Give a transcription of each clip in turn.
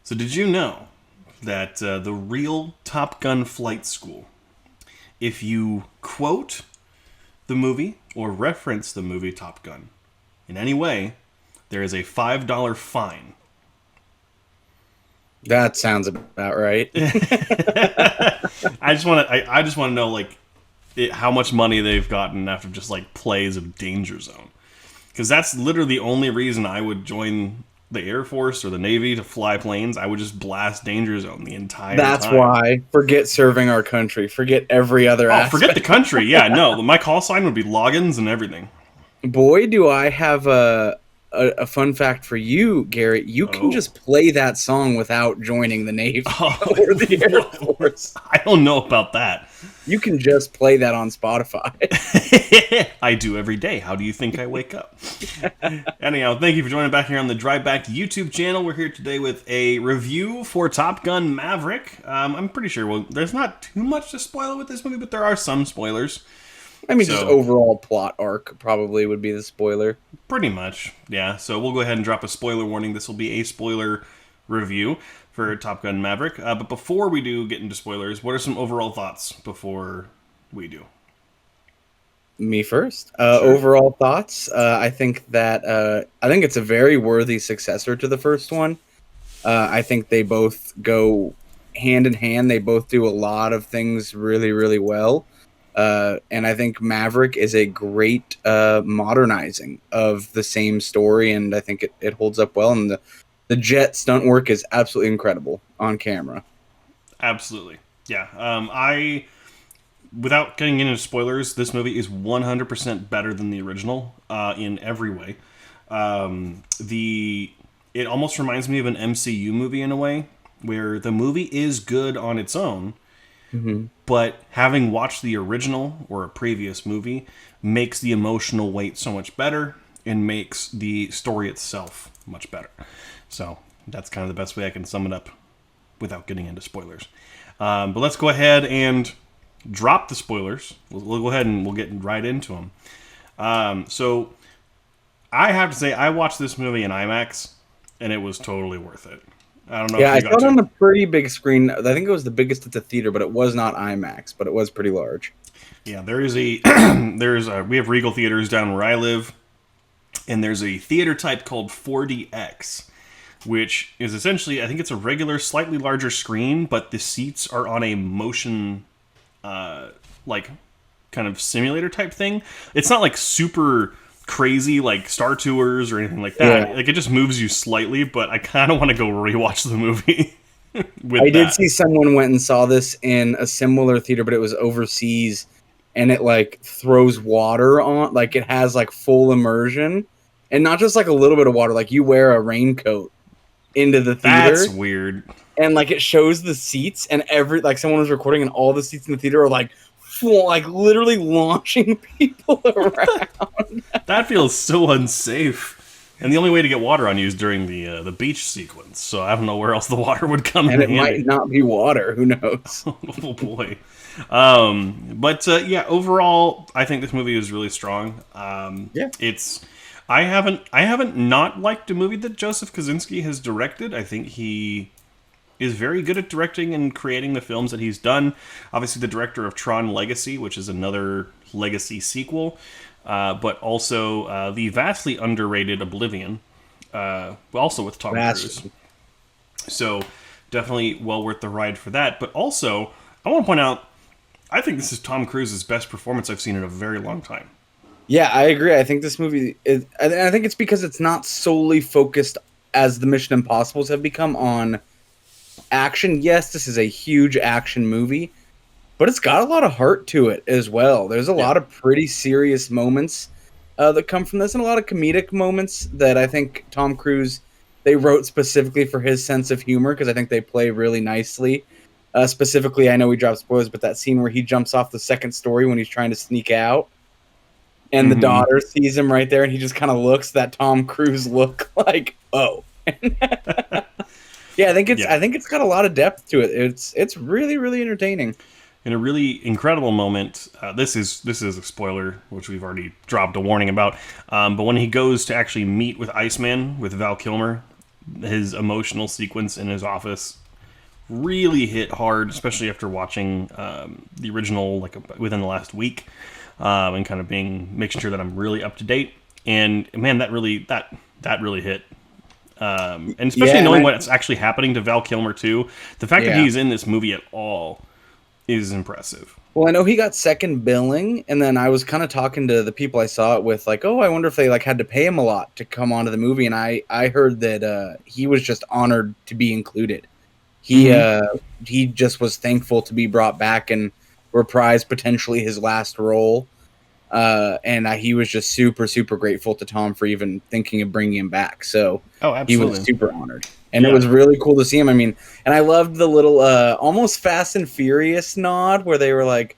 So did you know that the real Top Gun flight school, if you quote the movie or reference the movie Top Gun in any way, there is a $5 fine. That sounds about right. I just want to know how much money they've gotten after just like plays of Danger Zone, because that's literally the only reason I would join the Air Force or the Navy to fly planes. I would just blast Danger Zone the entire That's time. why. Forget serving our country. Forget every other Oh, aspect. forget the country. Yeah, no, my call sign would be logins and everything. Boy, do I have a fun fact for you, Garrett. You can Oh. just play that song without joining the Navy Oh, or the Air Force. I don't know about that. You can just play that on Spotify. I do every day. How do you think I wake up? Anyhow, thank you for joining back here on the Drive Back YouTube channel. We're here today with a review for Top Gun Maverick. I'm pretty sure, there's not too much to spoil with this movie, but there are some spoilers. I mean, just overall plot arc probably would be the spoiler. Pretty much, yeah. So we'll go ahead and drop a spoiler warning. This will be a spoiler review for Top Gun Maverick. But before we do get into spoilers, what are some overall thoughts before we do? Me first. Sure. Overall thoughts. I think it's a very worthy successor to the first one. I think they both go hand in hand. They both do a lot of things really, really well. And I think Maverick is a great modernizing of the same story, and I think it holds up well. And the jet stunt work is absolutely incredible on camera. Absolutely. Yeah. Without getting into spoilers, this movie is 100% better than the original in every way. It almost reminds me of an MCU movie in a way, where the movie is good on its own, but having watched the original or a previous movie makes the emotional weight so much better and makes the story itself much better. So that's kind of the best way I can sum it up without getting into spoilers. But let's go ahead and drop the spoilers. We'll go ahead and we'll get right into them. So I have to say, I watched this movie in IMAX, and it was totally worth it. I don't know. Yeah, if I you saw got it on to. a pretty big screen. I think it was the biggest at the theater, but it was not IMAX, but it was pretty large. Yeah, we have Regal Theaters down where I live, and there's a theater type called 4DX, which is essentially, I think it's a regular, slightly larger screen, but the seats are on a motion, kind of simulator type thing. It's not like super crazy like Star Tours or anything like that. Yeah. Like, it just moves you slightly, but I kind of want to go rewatch the movie. Did see someone went and saw this in a similar theater, but it was overseas, and it like throws water on, like it has like full immersion, and not just like a little bit of water. Like you wear a raincoat into the theater. That's weird. And like it shows the seats, and someone was recording, and all the seats in the theater are like full, like literally launching people around. That feels so unsafe. And the only way to get water on you is during the beach sequence. So I don't know where else the water would come And in it might not be water. Who knows? Oh boy. Overall, I think this movie is really strong. Yeah. I haven't not liked a movie that Joseph Kosinski has directed. I think he is very good at directing and creating the films that he's done. Obviously, the director of Tron Legacy, which is another Legacy sequel, but also the vastly underrated Oblivion, also with Tom Cruise. So definitely well worth the ride for that. But also, I want to point out, I think this is Tom Cruise's best performance I've seen in a very long time. Yeah, I agree. I think this movie I think it's because it's not solely focused, as the Mission Impossibles have become, on action. Yes, this is a huge action movie, but it's got a lot of heart to it as well. There's a lot of pretty serious moments that come from this, and a lot of comedic moments that I think Tom Cruise, they wrote specifically for his sense of humor, because I think they play really nicely. Specifically, I know we dropped spoilers, but that scene where he jumps off the second story when he's trying to sneak out, and the daughter sees him right there, and he just kind of looks that Tom Cruise look like, oh. Yeah, I think it's got a lot of depth to it. It's really, really entertaining. In a really incredible moment, this is a spoiler, which we've already dropped a warning about. But when he goes to actually meet with Iceman, with Val Kilmer, his emotional sequence in his office really hit hard, especially after watching the original like within the last week, and kind of making sure that I'm really up to date. And man, that really hit. And especially knowing what's actually happening to Val Kilmer too, the fact that he's in this movie at all is impressive. Well, I know he got second billing, and then I was kind of talking to the people I saw it with, like, oh, I wonder if they like had to pay him a lot to come onto the movie, and I heard that he was just honored to be included. He just was thankful to be brought back and reprise potentially his last role, and he was just super, super grateful to Tom for even thinking of bringing him back. So he was super honored. And it was really cool to see him. I mean, and I loved the little almost Fast and Furious nod where they were like,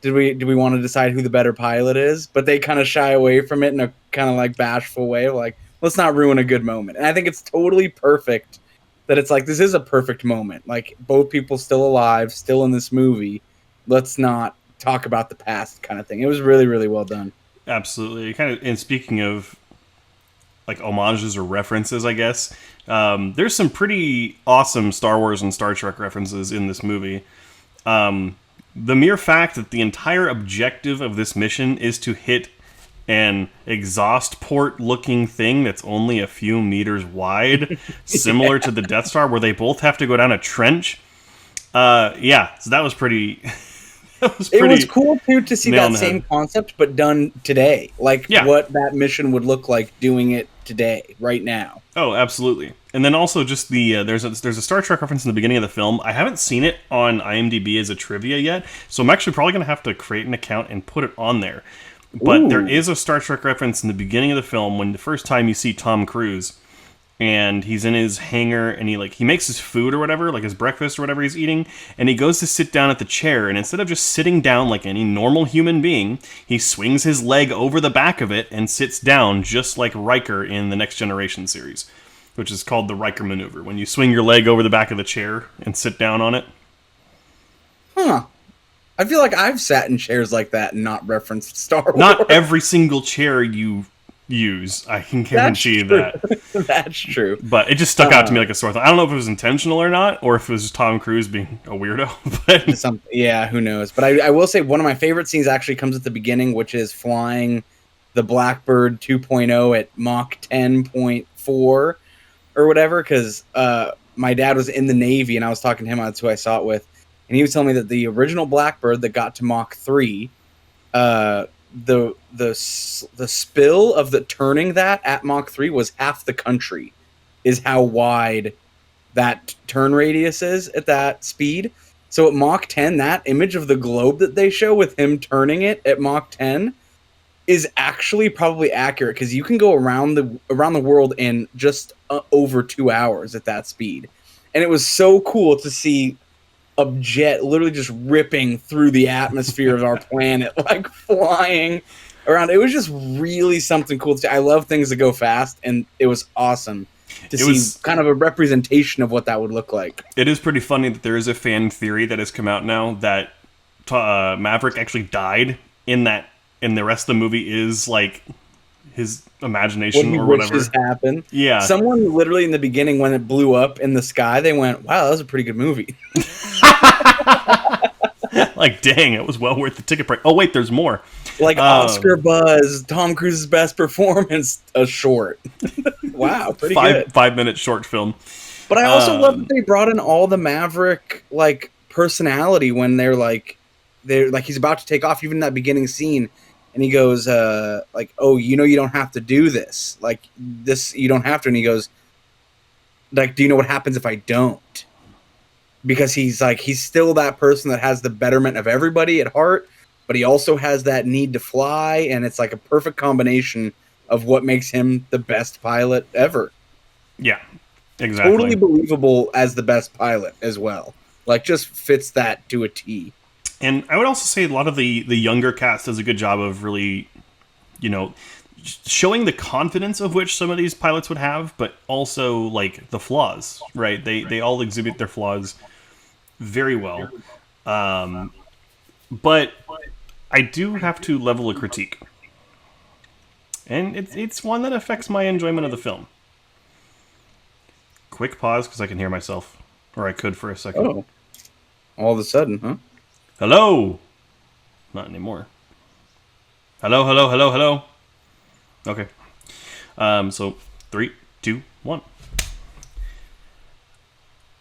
do we want to decide who the better pilot is? But they kind of shy away from it in a kind of like bashful way of like, let's not ruin a good moment. And I think it's totally perfect that it's like, this is a perfect moment. Like, both people still alive, still in this movie. Let's not talk about the past kind of thing. It was really, really well done. Absolutely. Kind of, and speaking of like homages or references, I guess, there's some pretty awesome Star Wars and Star Trek references in this movie. The mere fact that the entire objective of this mission is to hit an exhaust port looking thing that's only a few meters wide, similar to the Death Star, where they both have to go down a trench. So that was pretty... It was cool too to see that same concept, but done today. Like what that mission would look like doing it today, right now. Oh, absolutely. And then also just the there's a Star Trek reference in the beginning of the film. I haven't seen it on IMDb as a trivia yet, so I'm actually probably going to have to create an account and put it on there. But there is a Star Trek reference in the beginning of the film when the first time you see Tom Cruise. And he's in his hangar, and he makes his food or whatever, like his breakfast or whatever he's eating, and he goes to sit down at the chair, and instead of just sitting down like any normal human being, he swings his leg over the back of it and sits down just like Riker in the Next Generation series, which is called the Riker maneuver, when you swing your leg over the back of the chair and sit down on it. Huh. I feel like I've sat in chairs like that and not referenced Star Wars. Not every single chair you use, I can guarantee that. That's true. But it just stuck out to me like a sore thumb. I don't know if it was intentional or not, or if it was just Tom Cruise being a weirdo. But who knows? But I will say one of my favorite scenes actually comes at the beginning, which is flying the Blackbird 2.0 at Mach 10.4 or whatever, because my dad was in the Navy, and I was talking to him, that's who I saw it with, and he was telling me that the original Blackbird that got to Mach 3, the spill of the turning that at Mach 3 was half the country, is how wide that turn radius is at that speed. So at Mach 10, that image of the globe that they show with him turning it at Mach 10 is actually probably accurate, because you can go around the world in just over 2 hours at that speed. And it was so cool to see a jet literally just ripping through the atmosphere of our planet, like flying around. It was just really something cool to see. I love things that go fast, and it was awesome to see kind of a representation of what that would look like. It is pretty funny that there is a fan theory that has come out now that Maverick actually died in the rest of the movie is like his imagination or whatever. Wishes happen. Yeah. Someone literally in the beginning when it blew up in the sky, they went, wow, that was a pretty good movie. Like, dang, it was well worth the ticket price. Oh, wait, there's more. Like Oscar buzz, Tom Cruise's best performance, a short. Wow, pretty good. 5-minute short film. But I also love that they brought in all the Maverick like personality when they're like he's about to take off, even in that beginning scene. And he goes, like, oh, you don't have to do this. Like, this, you don't have to. And he goes, like, do you know what happens if I don't? Because he's still that person that has the betterment of everybody at heart, but he also has that need to fly. And it's like a perfect combination of what makes him the best pilot ever. Yeah, exactly. Totally believable as the best pilot as well. Like, just fits that to a T. And I would also say a lot of the younger cast does a good job of really, showing the confidence of which some of these pilots would have, but also like the flaws, right? They all exhibit their flaws very well. But I do have to level a critique. And it's one that affects my enjoyment of the film. quick pause because I can hear myself, or I could for a second. Oh, all of a sudden, huh? Hello. Not anymore. Hello, hello, hello, hello. Okay. So 3, 2, 1.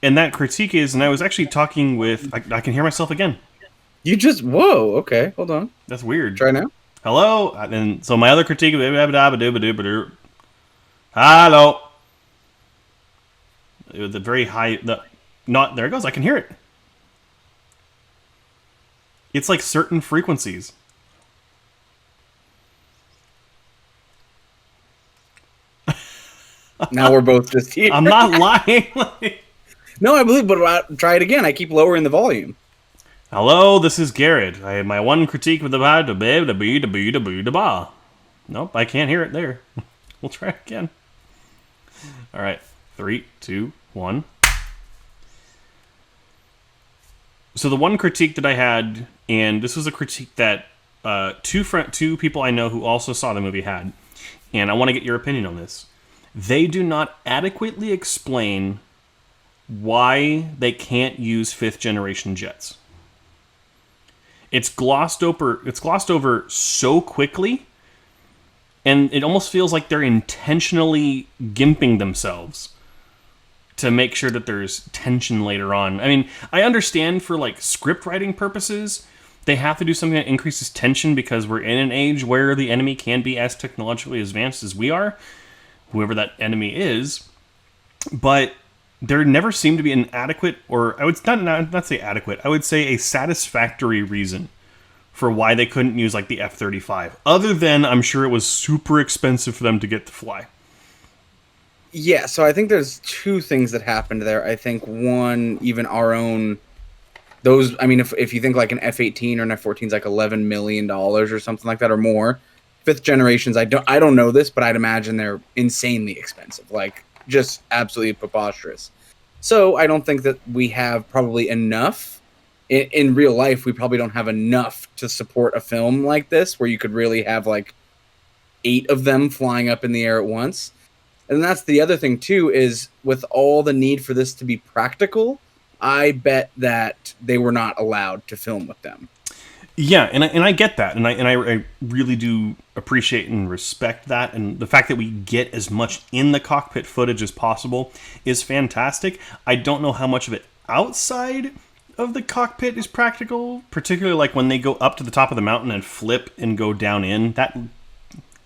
And that critique is, and I was actually talking with, I can hear myself again. Whoa, okay, hold on. That's weird. Try now. Hello? And so my other critique, hello. It was a very high, there it goes, I can hear it. It's like certain frequencies. Now we're both just here. I'm not lying. No, I believe, but try it again. I keep lowering the volume. Hello, this is Garrett. I have my one critique with the Nope, I can't hear it there. We'll try again. All right, 3, 2, 1. So the one critique that I had, and this was a critique that two people I know who also saw the movie had, and I want to get your opinion on this. They do not adequately explain why they can't use 5th generation jets. It's glossed over so quickly, and it almost feels like they're intentionally gimping themselves to make sure that there's tension later on. I mean, I understand for like script writing purposes, they have to do something that increases tension because we're in an age where the enemy can be as technologically advanced as we are, whoever that enemy is. But there never seemed to be an adequate, or I would not say adequate, I would say a satisfactory reason for why they couldn't use like the F-35. Other than I'm sure it was super expensive for them to get to fly. Yeah, so I think there's two things that happened there. I think one, even our own, those, I mean, if you think like an F-18 or an F-14 is like $11 million or something like that or more, 5th generations, I don't know this, but I'd imagine they're insanely expensive, like just absolutely preposterous. So I don't think that we have probably enough. In real life, we probably don't have enough to support a film like this where you could really have like 8 of them flying up in the air at once. And that's the other thing, too, is with all the need for this to be practical, I bet that they were not allowed to film with them. Yeah, and I get that, and I really do appreciate and respect that, and the fact that we get as much in the cockpit footage as possible is fantastic. I don't know how much of it outside of the cockpit is practical, particularly like when they go up to the top of the mountain and flip and go down in. That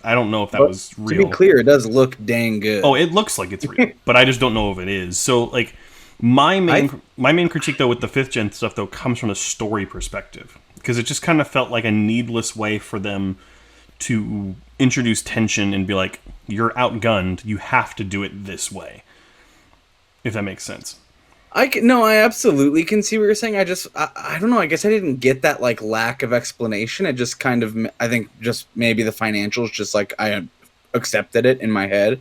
I don't know if that was real. To be clear, it does look dang good. Oh, it looks like it's real, but I just don't know if it is. So, like, my main critique, though, with the 5th gen stuff, though, comes from a story perspective. Because it just kind of felt like a needless way for them to introduce tension and be like, you're outgunned, you have to do it this way. If that makes sense. I absolutely can see what you're saying. I don't know. I guess I didn't get that like lack of explanation. It just kind of, I think, just maybe the financials, just like I accepted it in my head.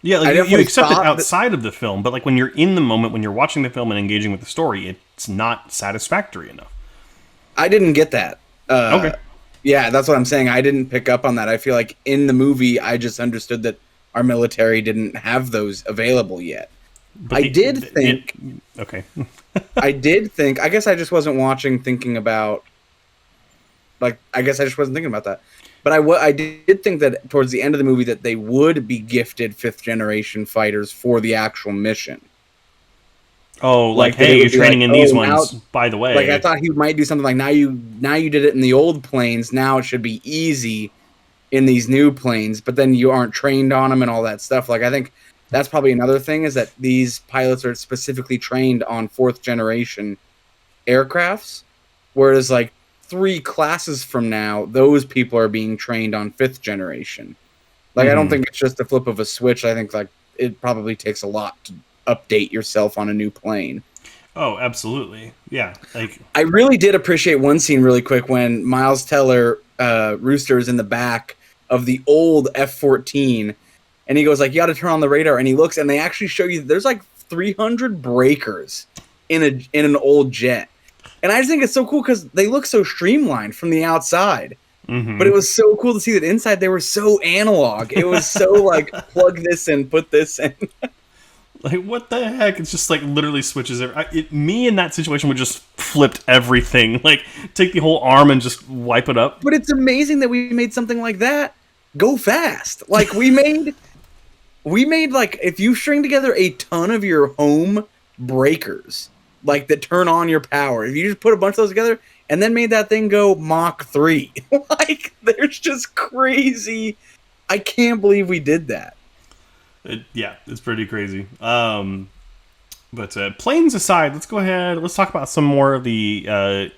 Yeah, like you accept it outside of the film, but like when you're in the moment, when you're watching the film and engaging with the story, it's not satisfactory enough. I didn't get that. Okay. Yeah, that's what I'm saying. I didn't pick up on that. I feel like in the movie, I just understood that our military didn't have those available yet. But I did think. I guess I just wasn't watching thinking about. Like, I guess I just wasn't thinking about that. But I did think that towards the end of the movie that they would be gifted 5th generation fighters for the actual mission. Oh, like hey, you're training in these ones. By the way, like I thought he might do something like now you did it in the old planes. Now it should be easy in these new planes. But then you aren't trained on them and all that stuff. Like I think that's probably another thing is that these pilots are specifically trained on 4th generation aircrafts, whereas like 3 classes from now, those people are being trained on 5th generation. Like I don't think it's just a flip of a switch. I think like it probably takes a lot to update yourself on a new plane. Oh, absolutely. Yeah. Like I really did appreciate one scene really quick when Miles Teller Rooster is in the back of the old F-14 and he goes like, you got to turn on the radar, and he looks and they actually show you there's like 300 breakers in an old jet. And I just think it's so cool because they look so streamlined from the outside. But it was so cool to see that inside they were so analog. It was so like plug this in, put this in. Like, what the heck? It's just like literally switches. Me in that situation would just flipped everything. Like, take the whole arm and just wipe it up. But it's amazing that we made something like that go fast. Like, we made like, if you string together a ton of your home breakers, like that turn on your power, if you just put a bunch of those together and then made that thing go Mach 3, like, there's just crazy. I can't believe we did that. Yeah, it's pretty crazy. But planes aside, let's go ahead. Let's talk about some more of the. I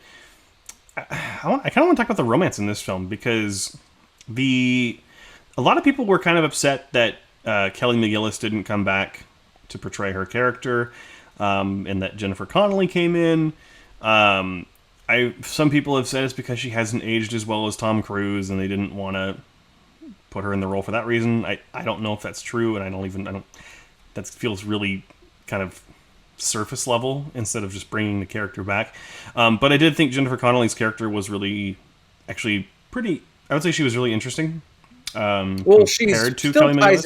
kind of want to talk about the romance in this film because a lot of people were kind of upset that Kelly McGillis didn't come back to portray her character, and that Jennifer Connelly came in. Some people have said it's because she hasn't aged as well as Tom Cruise, and they didn't want to put her in the role for that reason. I don't know if that's true, and I don't. That feels really kind of surface level instead of just bringing the character back. But I did think Jennifer Connelly's character was really, actually pretty. I would say she was really interesting. Well, she ties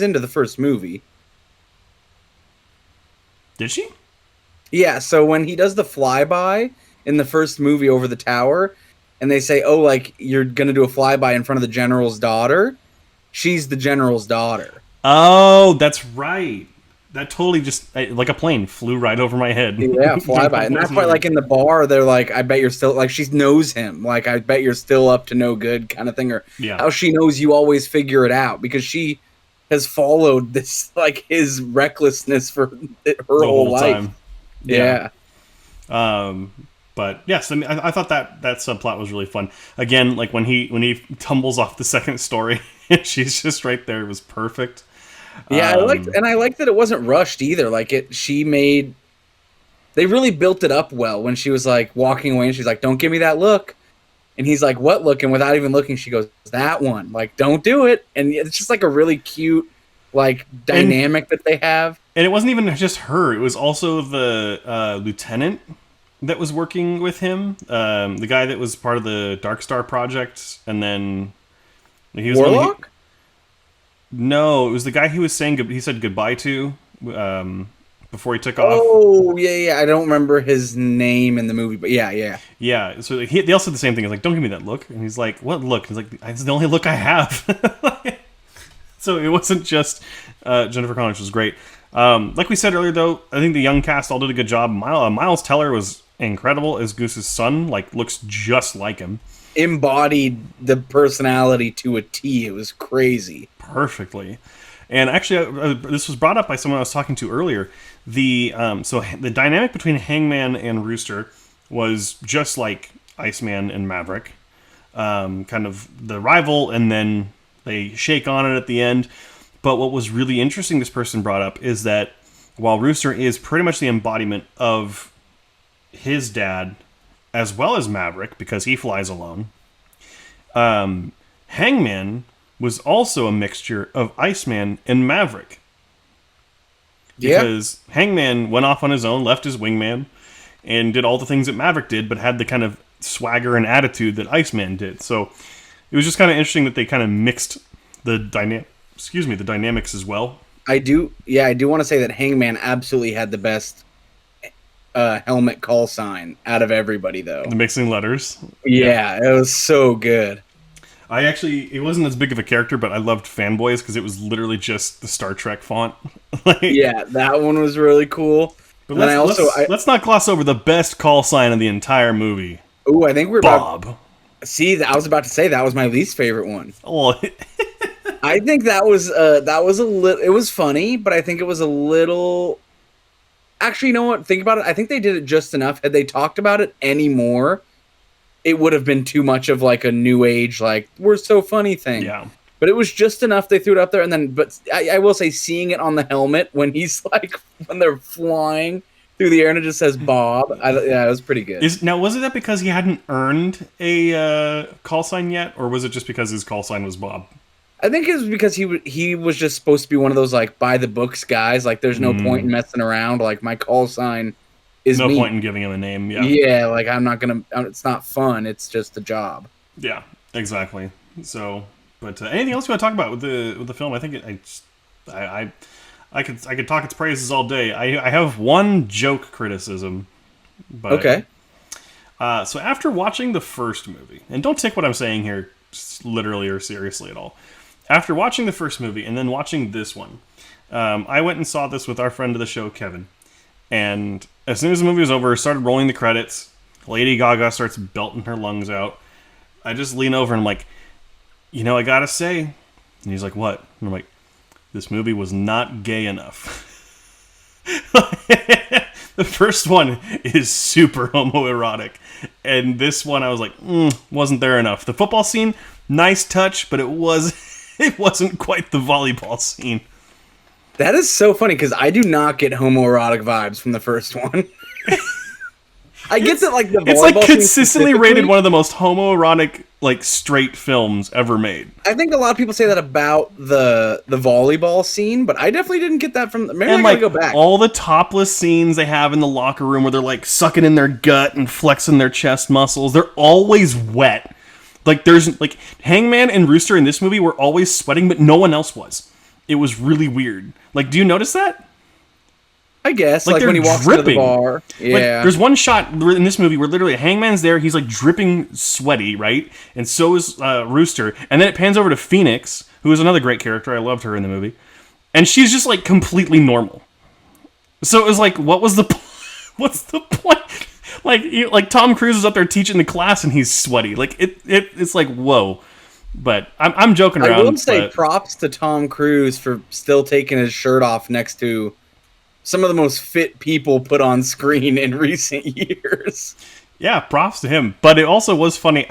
into the first movie. Did she? Yeah. So when he does the flyby in the first movie over the tower, and they say, "Oh, like you're gonna do a flyby in front of the general's daughter," she's the general's daughter. Oh, that's right. That totally just like a plane flew right over my head. Yeah, flyby, and that's why, like in the bar, they're like, "I bet you're still like." She knows him, like, "I bet you're still up to no good," kind of thing, or how she knows you always figure it out because she has followed this, like, his recklessness for her whole life. Time. Yeah. But yes, I mean, I thought that subplot was really fun. Again, like when he tumbles off the second story, and she's just right there. It was perfect. Yeah, I liked that it wasn't rushed either. Like they really built it up well when she was like walking away and she's like, "Don't give me that look," and he's like, "What look?" And without even looking, she goes, "That one." Like, don't do it. And it's just like a really cute, like, dynamic that they have. And it wasn't even just her; it was also the lieutenant that was working with him, the guy that was part of the Dark Star project, and then he was Warlock. No, it was the guy he was saying he said goodbye to before he took off. Oh, yeah. I don't remember his name in the movie, but yeah. Yeah, so they all said the same thing. It's like, "Don't give me that look." And he's like, "What look?" And he's like, "It's the only look I have." So it wasn't just Jennifer Connelly, which was great. Like we said earlier, though, I think the young cast all did a good job. Miles Teller was incredible as Goose's son. Like, looks just like him. Embodied the personality to a T. It was crazy. Perfectly. And actually, this was brought up by someone I was talking to earlier. So the dynamic between Hangman and Rooster was just like Iceman and Maverick. Kind of the rival, and then they shake on it at the end. But what was really interesting this person brought up is that while Rooster is pretty much the embodiment of his dad as well as Maverick, because he flies alone, Hangman was also a mixture of Iceman and Maverick. Because Hangman went off on his own, left his wingman, and did all the things that Maverick did, but had the kind of swagger and attitude that Iceman did. So it was just kind of interesting that they kind of mixed the dynamics as well. I do want to say that Hangman absolutely had the best helmet call sign out of everybody, though. The mixing letters. Yeah, it was so good. It wasn't as big of a character, but I loved Fanboys because it was literally just the Star Trek font. Yeah, that one was really cool. But let's not gloss over the best call sign of the entire movie. Ooh, I think we're Bob. See, I was about to say that was my least favorite one. Oh. I think that was a little. It was funny, but I think it was a little. Actually, you know what? Think about it. I think they did it just enough. Had they talked about it any more, it would have been too much of like a new age, like, we're so funny thing. Yeah. But it was just enough. They threw it up there, and then. But I will say, seeing it on the helmet when he's like when they're flying through the air and it just says Bob. Yeah, it was pretty good. Now, was it that because he hadn't earned a call sign yet, or was it just because his call sign was Bob? I think it was because he was just supposed to be one of those, like, by the books guys. Like, there's no point in messing around. Like, my call sign is no me. point in giving him a name. Yeah. Yeah, like, I'm not gonna. It's not fun. It's just a job. Yeah, exactly. So, but anything else you want to talk about with the film? I think I could talk its praises all day. I have one joke criticism, but Okay. so after watching the first movie, and don't take what I'm saying here literally or seriously at all. After watching the first movie and then watching this one, I went and saw this with our friend of the show, Kevin. And as soon as the movie was over, started rolling the credits. Lady Gaga starts belting her lungs out. I just lean over and I'm like, I gotta say. And he's like, what? And I'm like, this movie was not gay enough. The first one is super homoerotic. And this one I was like, wasn't there enough. The football scene, nice touch, but it wasn't quite the volleyball scene. That is so funny because I do not get homoerotic vibes from the first one. I get that like the volleyball It's like scene consistently rated one of the most homoerotic like straight films ever made. I think a lot of people say that about the volleyball scene, but I definitely didn't get that from. Maybe And I like gotta go back. all the topless scenes they have in the locker room where they're like sucking in their gut and flexing their chest muscles, they're always wet. Like there's like Hangman and Rooster in this movie were always sweating, but no one else was. It was really weird. Like, do you notice that? I guess Like when he they're walks into the dripping. bar. Yeah. Like, there's one shot in this movie where literally Hangman's there. He's like dripping sweaty, right? And so is Rooster. And then it pans over to Phoenix, who is another great character. I loved her in the movie. And she's just like completely normal. So it was like, what's the point? Like Tom Cruise is up there teaching the class and he's sweaty. Like it's like whoa. But I'm joking around. I will say props to Tom Cruise for still taking his shirt off next to some of the most fit people put on screen in recent years. Yeah, props to him. But it also was funny.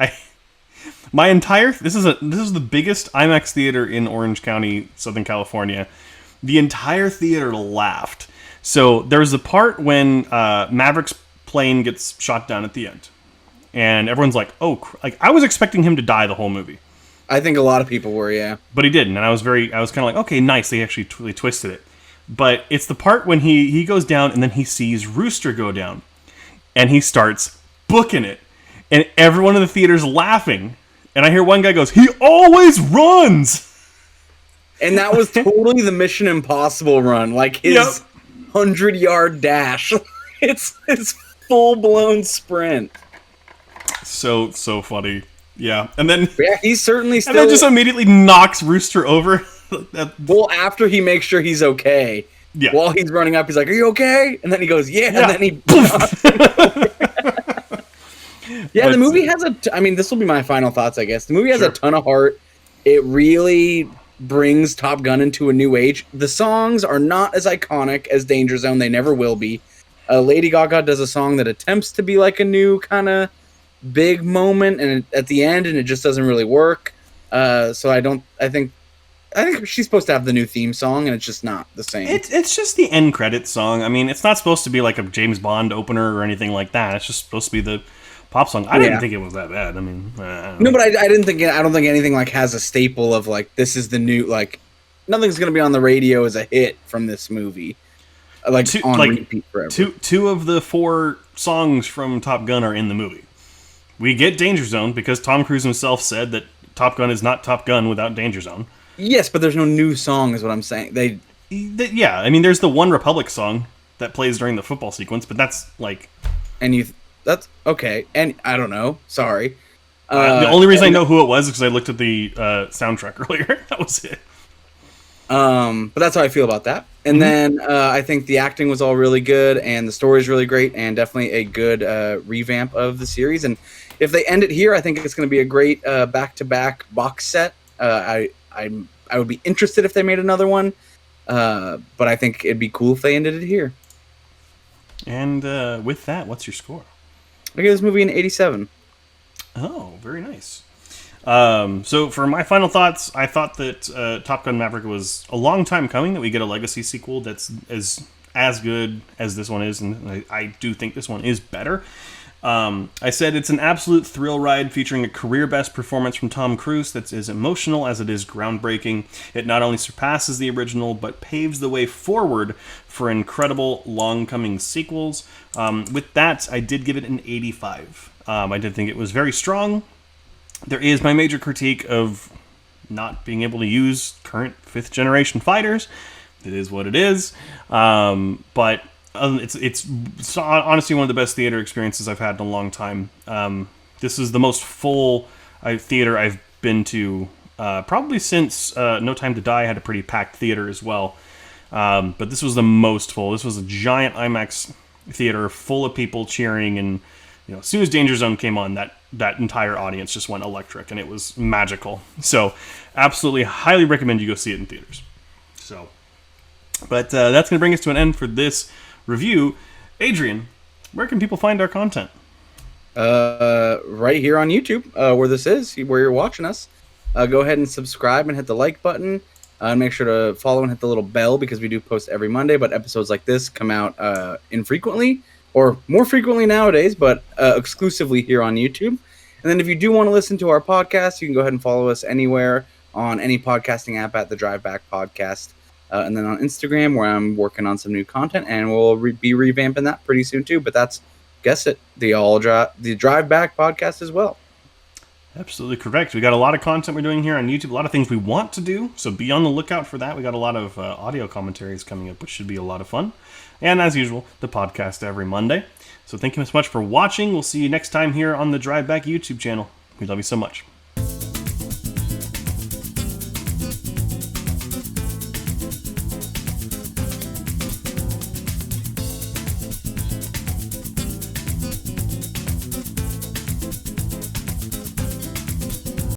This is the biggest IMAX theater in Orange County, Southern California. The entire theater laughed. So there's a part when Maverick's plane gets shot down at the end, and everyone's like, "Oh!" Like I was expecting him to die the whole movie. I think a lot of people were, yeah. But he didn't, and I was kind of like, okay, nice. They actually twisted it. But it's the part when he goes down, and then he sees Rooster go down, and he starts booking it, and everyone in the theater's laughing. And I hear one guy goes, "He always runs." And that was totally the Mission Impossible run, like his 100-yard dash. It's his full-blown sprint. So funny. Yeah, and then he's certainly still. And then just immediately knocks Rooster over. Well, after he makes sure he's okay. Yeah. While he's running up, he's like, "Are you okay?" And then he goes, "Yeah." And then he. Yeah, the movie has I mean, this will be my final thoughts, I guess. The movie has a ton of heart. It really brings Top Gun into a new age. The songs are not as iconic as Danger Zone. They never will be. Lady Gaga does a song that attempts to be like a new kind of big moment and at the end, and it just doesn't really work. So I think she's supposed to have the new theme song, and it's just not the same. It's just the end credits song. I mean, it's not supposed to be like a James Bond opener or anything like that. It's just supposed to be the pop song. I didn't think it was that bad. I mean, no, but I don't think anything like has a staple of like this is the new like nothing's gonna be on the radio as a hit from this movie. Repeat forever. Two of the 4 songs from Top Gun are in the movie. We get Danger Zone because Tom Cruise himself said that Top Gun is not Top Gun without Danger Zone. Yes, but there's no new song, is what I'm saying. Yeah, I mean, there's the One Republic song that plays during the football sequence, but that's like, that's okay. And I don't know. Sorry. The only reason I know who it was is because I looked at the soundtrack earlier. That was it. But that's how I feel about that. And then I think the acting was all really good, and the story is really great, and definitely a good revamp of the series. And if they end it here, I think it's going to be a great back-to-back box set. I would be interested if they made another one, but I think it'd be cool if they ended it here. And with that, what's your score? I give this movie an 87. Oh, very nice. So for my final thoughts, I thought that Top Gun Maverick was a long time coming that we get a legacy sequel that's as good as this one is, and I do think this one is better. I said it's an absolute thrill ride featuring a career best performance from Tom Cruise that's as emotional as it is groundbreaking. It not only surpasses the original, but paves the way forward for incredible long-coming sequels. With that, I did give it an 85. I did think it was very strong. There is my major critique of not being able to use current 5th generation fighters. It is what it is. But it's honestly one of the best theater experiences I've had in a long time. This is the most full theater I've been to probably since No Time to Die had a pretty packed theater as well. But this was the most full. This was a giant IMAX theater full of people cheering, and as soon as Danger Zone came on, that entire audience just went electric, and it was magical. So, absolutely, highly recommend you go see it in theaters. So, but that's going to bring us to an end for this review. Adrian, where can people find our content? Right here on YouTube, where this is, where you're watching us. Go ahead and subscribe and hit the like button. Make sure to follow and hit the little bell, because we do post every Monday, but episodes like this come out infrequently, or more frequently nowadays, but exclusively here on YouTube. And then if you do want to listen to our podcast, you can go ahead and follow us anywhere on any podcasting app at the Drive Back Podcast. And then on Instagram, where I'm working on some new content, and we'll be revamping that pretty soon too. But that's, guess it, the Drive Back Podcast as well. Absolutely correct. We got a lot of content we're doing here on YouTube, a lot of things we want to do, so be on the lookout for that. We got a lot of audio commentaries coming up, which should be a lot of fun. And as usual, the podcast every Monday. So thank you so much for watching. We'll see you next time here on the Drive Back YouTube channel. We love you so much.